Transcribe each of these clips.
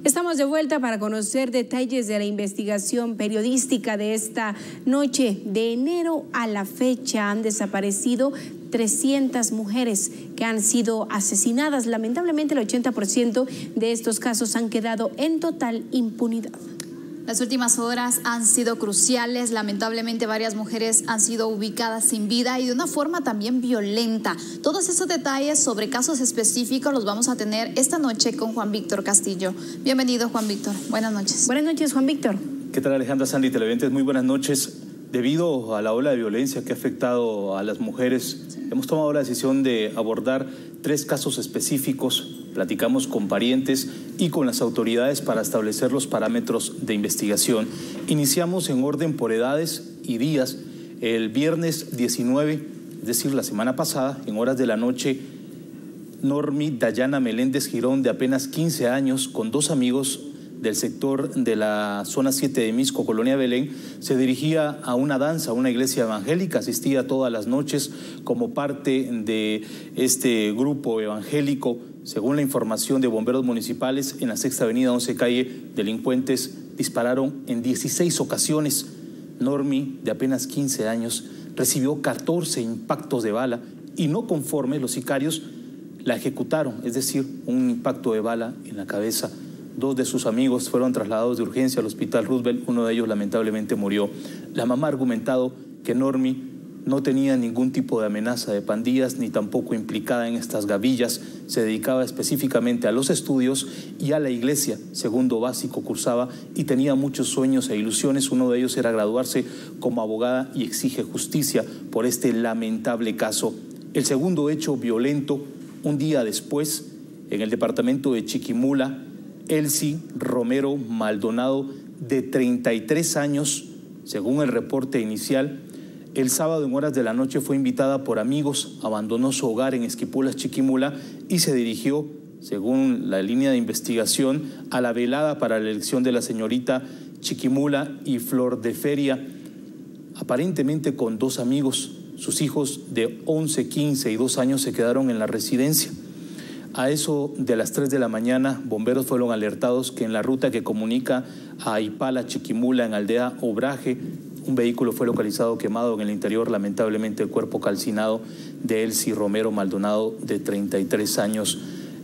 Estamos de vuelta para conocer detalles de la investigación periodística de esta noche. De enero a la fecha han desaparecido 300 mujeres que han sido asesinadas. Lamentablemente el 80% de estos casos han quedado en total impunidad. Las últimas horas han sido cruciales. Lamentablemente varias mujeres han sido ubicadas sin vida y de una forma también violenta. Todos esos detalles sobre casos específicos los vamos a tener esta noche con Juan Víctor Castillo. Bienvenido, Juan Víctor. Buenas noches. Buenas noches, Juan Víctor. ¿Qué tal, Alejandra, Sandy, televidentes? Muy buenas noches. Debido a la ola de violencia que ha afectado a las mujeres, hemos tomado la decisión de abordar 3 casos específicos. Platicamos con parientes y con las autoridades para establecer los parámetros de investigación. Iniciamos en orden por edades y días. El viernes 19, es decir, la semana pasada, en horas de la noche, Normi Dayana Meléndez Girón, de apenas 15 años, con 2 amigos del sector de la zona 7 de Misco, Colonia Belén, se dirigía a una danza, a una iglesia evangélica. Asistía todas las noches como parte de este grupo evangélico. Según la información de bomberos municipales, en la 6ª Avenida 11 Calle, delincuentes dispararon en 16 ocasiones. Normi, de apenas 15 años, recibió 14 impactos de bala y, no conforme, los sicarios la ejecutaron, es decir, un impacto de bala en la cabeza. 2 de sus amigos fueron trasladados de urgencia al Hospital Roosevelt. Uno de ellos lamentablemente murió. La mamá ha argumentado que Normi no tenía ningún tipo de amenaza de pandillas, ni tampoco implicada en estas gavillas. Se dedicaba específicamente a los estudios y a la iglesia. Segundo básico cursaba y tenía muchos sueños e ilusiones. Uno de ellos era graduarse como abogada y exige justicia por este lamentable caso. El segundo hecho violento, un día después, en el departamento de Chiquimula, Elsie Romero Maldonado, de 33 años, según el reporte inicial, el sábado en horas de la noche fue invitada por amigos, abandonó su hogar en Esquipulas, Chiquimula, y se dirigió, según la línea de investigación, a la velada para la elección de la señorita Chiquimula y Flor de Feria, aparentemente con 2 amigos. Sus hijos de 11, 15 y 2 años se quedaron en la residencia. A eso de las 3 de la mañana, bomberos fueron alertados que en la ruta que comunica a Ipala, Chiquimula, en aldea Obraje, un vehículo fue localizado quemado en el interior. Lamentablemente, el cuerpo calcinado de Elsie Romero Maldonado, de 33 años.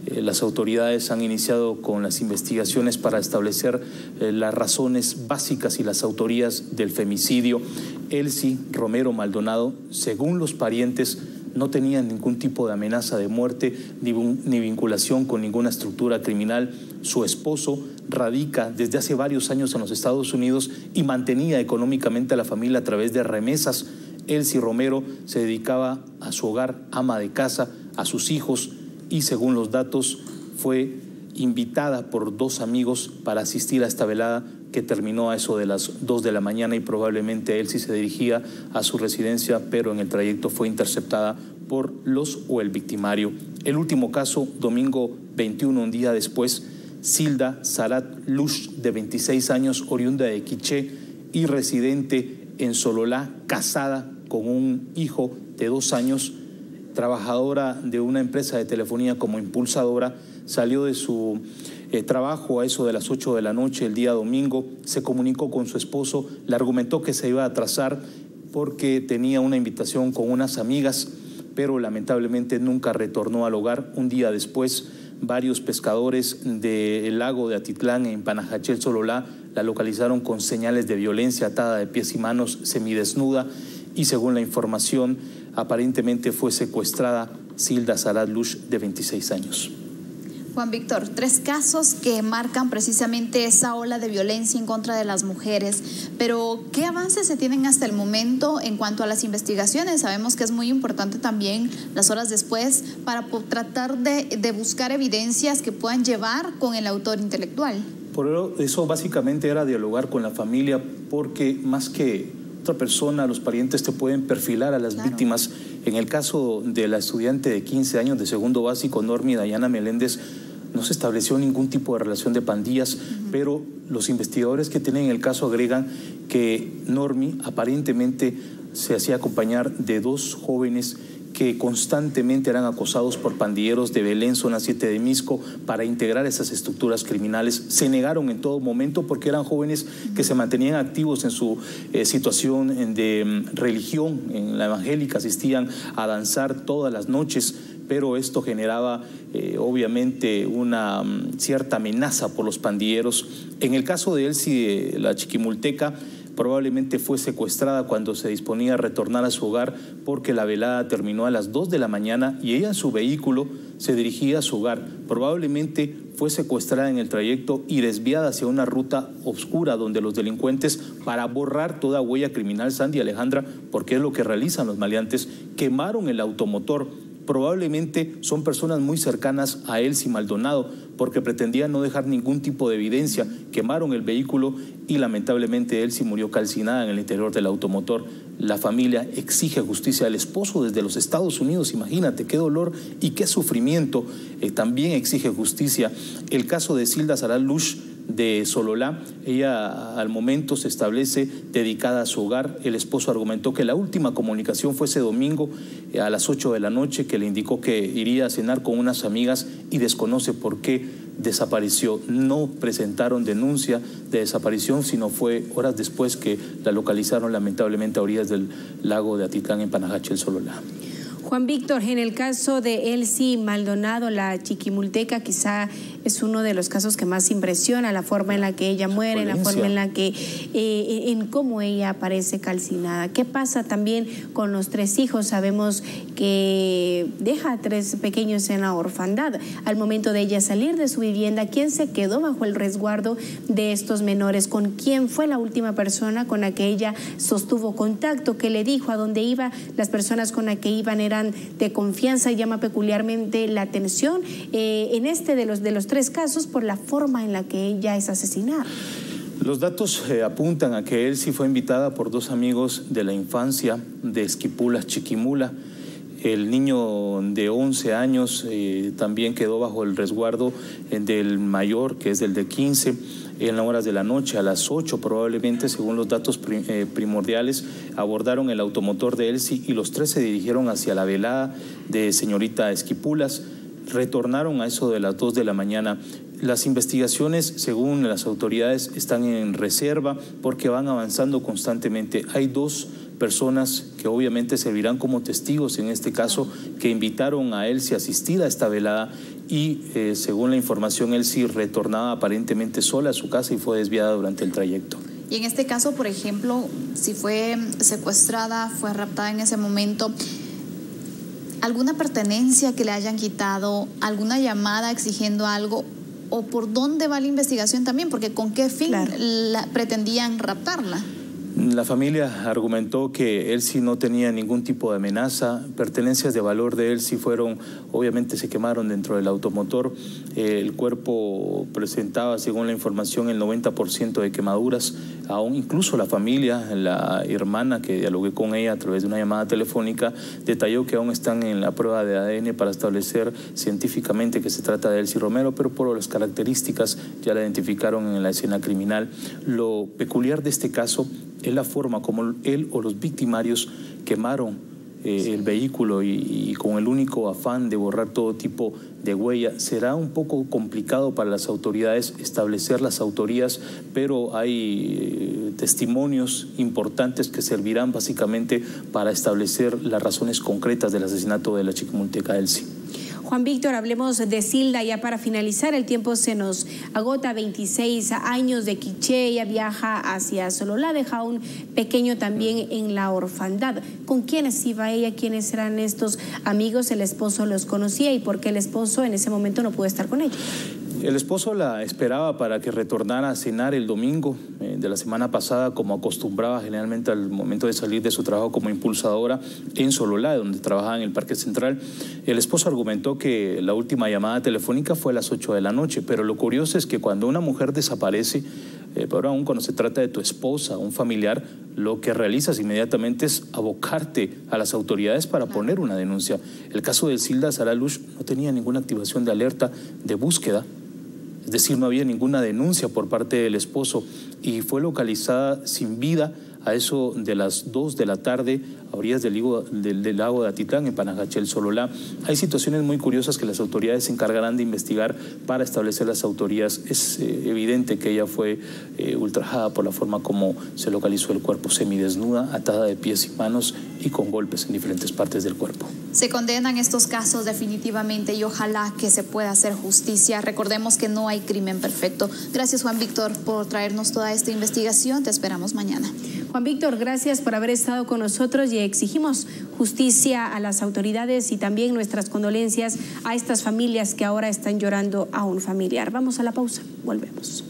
Las autoridades han iniciado con las investigaciones para establecer las razones básicas y las autorías del femicidio. Elsie Romero Maldonado, según los parientes, no tenía ningún tipo de amenaza de muerte ni vinculación con ninguna estructura criminal. Su esposo radica desde hace varios años en los Estados Unidos y mantenía económicamente a la familia a través de remesas. Elsie Romero se dedicaba a su hogar, ama de casa, a sus hijos, y según los datos fue invitada por 2 amigos para asistir a esta velada que terminó a eso de las 2 de la mañana, y probablemente Elsie se dirigía a su residencia, pero en el trayecto fue interceptada por el victimario. El último caso, domingo 21, un día después, Silda Sarat Lush, de 26 años, oriunda de Quiché y residente en Sololá, casada con un hijo de 2 años, trabajadora de una empresa de telefonía como impulsadora, salió de su trabajo a eso de las 8 de la noche el día domingo. Se comunicó con su esposo, le argumentó que se iba a atrasar porque tenía una invitación con unas amigas, pero lamentablemente nunca retornó al hogar. Un día después, varios pescadores del lago de Atitlán, en Panajachel, Sololá, la localizaron con señales de violencia, atada de pies y manos, semidesnuda, y según la información, aparentemente fue secuestrada Silda Sarat Lush, de 26 años. Juan Víctor, 3 casos que marcan precisamente esa ola de violencia en contra de las mujeres, pero ¿qué avances se tienen hasta el momento en cuanto a las investigaciones? Sabemos que es muy importante también las horas después para tratar de buscar evidencias que puedan llevar con el autor intelectual. Por eso básicamente era dialogar con la familia, porque más que otra persona, los parientes te pueden perfilar a las víctimas. En el caso de la estudiante de 15 años de segundo básico, Normi Dayana Meléndez, no se estableció ningún tipo de relación de pandillas, pero los investigadores que tienen el caso agregan que Normi aparentemente se hacía acompañar de 2 jóvenes que constantemente eran acosados por pandilleros de Belén, zona 7 de Misco, para integrar esas estructuras criminales. Se negaron en todo momento porque eran jóvenes que se mantenían activos en su situación de religión. En la evangélica asistían a danzar todas las noches, pero esto generaba obviamente una cierta amenaza por los pandilleros. En el caso de Elsie, la chiquimulteca, probablemente fue secuestrada cuando se disponía a retornar a su hogar porque la velada terminó a las 2 de la mañana y ella en su vehículo se dirigía a su hogar. Probablemente fue secuestrada en el trayecto y desviada hacia una ruta oscura donde los delincuentes, para borrar toda huella criminal, Sandy, Alejandra, porque es lo que realizan los maleantes, quemaron el automotor. Probablemente son personas muy cercanas a Elsie Maldonado porque pretendían no dejar ningún tipo de evidencia. Quemaron el vehículo y lamentablemente Elsie murió calcinada en el interior del automotor. La familia exige justicia. El esposo desde los Estados Unidos, imagínate qué dolor y qué sufrimiento, también exige justicia. El caso de Zilda Saralush de Sololá, ella al momento se establece dedicada a su hogar. El esposo argumentó que la última comunicación fue ese domingo a las 8 de la noche, que le indicó que iría a cenar con unas amigas y desconoce por qué desapareció. No presentaron denuncia de desaparición, sino fue horas después que la localizaron lamentablemente a orillas del lago de Atitlán en Panajache, el Sololá. Juan Víctor, en el caso de Elsie Maldonado, la chiquimulteca, quizá es uno de los casos que más impresiona, la forma en la que ella muere, la forma en la que, en cómo ella aparece calcinada. ¿Qué pasa también con los 3 hijos? Sabemos que deja 3 pequeños en la orfandad. Al momento de ella salir de su vivienda, ¿quién se quedó bajo el resguardo de estos menores? ¿Con quién fue la última persona con la que ella sostuvo contacto? ¿Qué le dijo? ¿A dónde iba? Las personas con las que iban eran de confianza. Llama peculiarmente la atención en este de los 3 casos por la forma en la que ella es asesinada. Los datos apuntan a que Elsie fue invitada por 2 amigos de la infancia de Esquipulas, Chiquimula. El niño de 11 años también quedó bajo el resguardo del mayor, que es el de 15, en las horas de la noche, a las 8 probablemente, según los datos primordiales, abordaron el automotor de Elsie y los 3 se dirigieron hacia la velada de señorita Esquipulas. Retornaron a eso de las 2 de la mañana. Las investigaciones, según las autoridades, están en reserva porque van avanzando constantemente. Hay 2 personas que obviamente servirán como testigos en este caso, que invitaron a Elsie a asistir a esta velada y según la información, Elsie retornaba aparentemente sola a su casa y fue desviada durante el trayecto. Y en este caso, por ejemplo, si fue secuestrada, fue raptada en ese momento, ¿alguna pertenencia que le hayan quitado, alguna llamada exigiendo algo? ¿O por dónde va la investigación también? Porque ¿con qué fin pretendían raptarla? La familia argumentó que Elsie no tenía ningún tipo de amenaza. Pertenencias de valor de Elsie obviamente se quemaron dentro del automotor. El cuerpo presentaba, según la información, el 90% de quemaduras. Aún incluso la familia, la hermana que dialogué con ella a través de una llamada telefónica, detalló que aún están en la prueba de ADN para establecer científicamente que se trata de Elsie Romero, pero por las características ya la identificaron en la escena criminal. Lo peculiar de este caso es la forma como él o los victimarios quemaron el vehículo y con el único afán de borrar todo tipo de huella. Será un poco complicado para las autoridades establecer las autorías, pero hay testimonios importantes que servirán básicamente para establecer las razones concretas del asesinato de la chiquimulteca Elsie. Juan Víctor, hablemos de Zilda ya para finalizar, el tiempo se nos agota. 26 años de Quiché, ella viaja hacia Sololá, deja un pequeño también en la orfandad. ¿Con quiénes iba ella? ¿Quiénes eran estos amigos? ¿El esposo los conocía y por qué el esposo en ese momento no pudo estar con ella? El esposo la esperaba para que retornara a cenar el domingo de la semana pasada, como acostumbraba generalmente al momento de salir de su trabajo como impulsadora en Sololá, donde trabajaba en el Parque Central. El esposo argumentó que la última llamada telefónica fue a las 8 de la noche, pero lo curioso es que cuando una mujer desaparece, pero aún cuando se trata de tu esposa, un familiar, lo que realizas inmediatamente es abocarte a las autoridades para poner una denuncia. El caso de Zilda Saralush no tenía ninguna activación de alerta de búsqueda. Es decir, no había ninguna denuncia por parte del esposo y fue localizada sin vida a eso de las 2 de la tarde a orillas del lago de Atitlán, en Panajachel, Sololá. Hay situaciones muy curiosas que las autoridades se encargarán de investigar para establecer las autorías. Es evidente que ella fue ultrajada por la forma como se localizó el cuerpo, semidesnuda, atada de pies y manos y con golpes en diferentes partes del cuerpo. Se condenan estos casos definitivamente y ojalá que se pueda hacer justicia. Recordemos que no hay crimen perfecto. Gracias, Juan Víctor, por traernos toda esta investigación. Te esperamos mañana. Juan Víctor, gracias por haber estado con nosotros y exigimos justicia a las autoridades y también nuestras condolencias a estas familias que ahora están llorando a un familiar. Vamos a la pausa, volvemos.